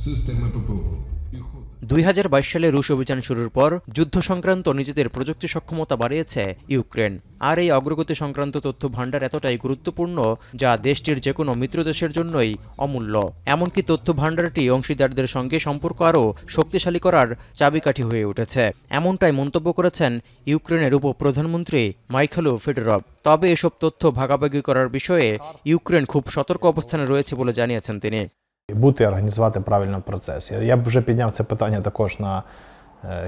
Системи ППО. 2022 সালে রুশ অভিযান শুরুর পর যুদ্ধ সংক্রান্ত নিজেদের প্রযুক্তি সক্ষমতা বাড়িয়েছে ইউক্রেন। আর এই অগ্রগতি সংক্রান্ত তথ্য ভাণ্ডার এতটাই গুরুত্বপূর্ণ যা দেশটির যে কোনো মিত্র দেশের জন্যই অমূল্য। এমনকি তথ্য ভাণ্ডারটি অংশীদারদের সঙ্গে সম্পর্ক আরও শক্তিশালী করার চাবিকাঠি হয়ে উঠেছে। এমনটাই মন্তব্য করেছেন ইউক্রেনের উপপ্রধানমন্ত্রী মাইখাইলো ফেডোরভ। তবে এসব তথ্য ভাগাভাগি করার বিষয়ে ইউক্রেন খুব সতর্ক অবস্থানে রয়েছে বলে জানিয়েছেন তিনি। Бути і організувати правильно процес. Я б вже підняв це питання також на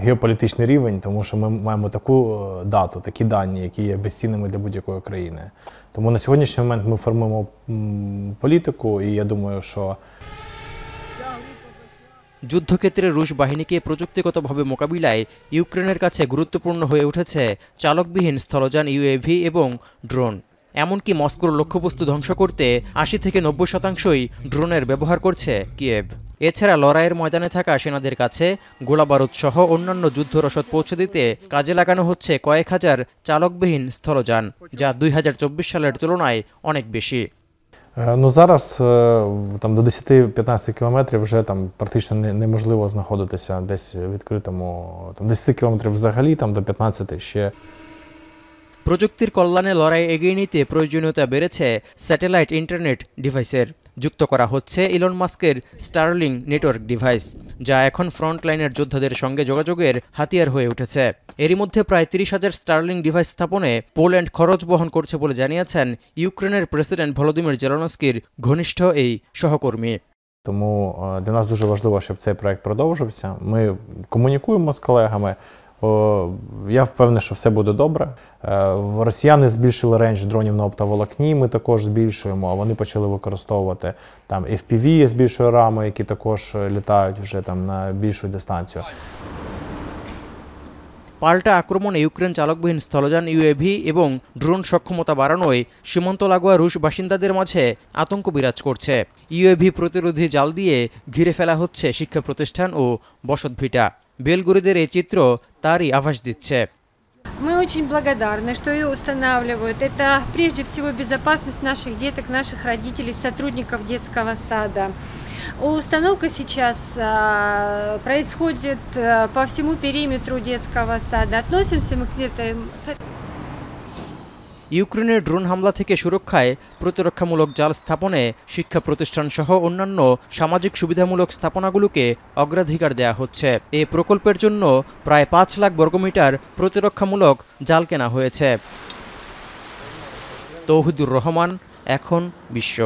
геополітичний рівень, тому що ми маємо таку дату, такі дані, які є безцінними для будь-якої країни. Тому на сьогоднішній момент ми формуємо політику, і я думаю, що যুদ্ধক্ষেত্রে রুশ বাহিনীকে প্রযুক্তিগতভাবে মোকাবিলায় ইউক্রেনের কাছে গুরুত্বপূর্ণ হয়ে উঠেছে চালকবিহীন স্থলযান ইউএভি এবং ড্রোন। এমনকি মস্কোর লক্ষ্যবস্তু ধ্বংস করতে ৮০ থেকে ৯০% ড্রোনের ব্যবহার করছে কিয়েভ। এছাড়া লড়াইয়ের ময়দানে থাকা সেনাদের কাছে গোলাবারুদ সহ অন্যান্য যুদ্ধ রসদ পৌঁছে দিতে কাজে লাগানো হচ্ছে কয়েক হাজার চালকবিহীন স্থলযান, যা 2024 সালের তুলনায় অনেক বেশি। Ну, зараз там, до 10-15 кілометрів вже там, практично неможливо знаходитися десь в відкритому, там, 10 кілометрів взагалі, там, до 15 ще. প্রযুক্তির কল্যাণে লড়াই এগিয়ে নিতে প্রয়োজনীয়তা বেড়েছে স্যাটেলাইট ইন্টারনেট ডিভাইসের। যুক্ত করা হচ্ছে ইলন মাস্কের স্টারলিং নেটওয়ার্ক ডিভাইস, যা এখন ফ্রন্টলাইনের যোদ্ধাদের সঙ্গে যোগাযোগের হাতিয়ার হয়ে উঠেছে। এরই মধ্যে প্রায় 30,000 স্টারলিং ডিভাইস স্থাপনে পোল্যান্ড খরচ বহন করছে বলে জানিয়েছেন ইউক্রেনের প্রেসিডেন্ট ভলোদিমির জেলেনস্কির ঘনিষ্ঠ এই সহকর্মী। Тому для нас дуже важливо, щоб цей проект продовжився. Ми комунікуємо з колегами. Я впевнений, що все буде добре. Росіяни збільшили рейндж дронів на оптоволокні, ми також збільшуємо, а вони почали використовувати там FPV з більшої рами, які також літають вже там на більшу дистанцію. পাল্টা আক্রমণে ইউক্রেন চালকবিহীন স্থলযান ইউএভি এবং ড্রোন সক্ষমতা বাড়ানোয় সীমান্ত লাগোয়া রুশ বাসিন্দাদের মাঝে আতঙ্ক বিরাজ করছে। ইউএভি প্রতিরোধী জাল দিয়ে ঘিরে ফেলা হচ্ছে শিক্ষা প্রতিষ্ঠান ও বসতভিটা। বেলগোরিদের এই চিত্র তারই আভাস দিচ্ছে। Мы очень благодарны, что ее устанавливают. Это прежде всего безопасность наших деток, наших родителей, сотрудников детского сада. Установка сейчас происходит по всему периметру детского сада. Относимся мы к этой... ইউক্রেনের ড্রোন হামলা থেকে সুরক্ষায় প্রতিরক্ষামূলক জাল স্থাপনে শিক্ষা প্রতিষ্ঠান সহ অন্যান্য সামাজিক সুবিধামূলক স্থাপনাগুলোকে অগ্রাধিকার দেয়া হচ্ছে। এই প্রকল্পের জন্য প্রায় ৫ লাখ বর্গমিটার প্রতিরক্ষামূলক জাল কেনা হয়েছে। তৌহিদুর রহমান, এখন বিশ্ব।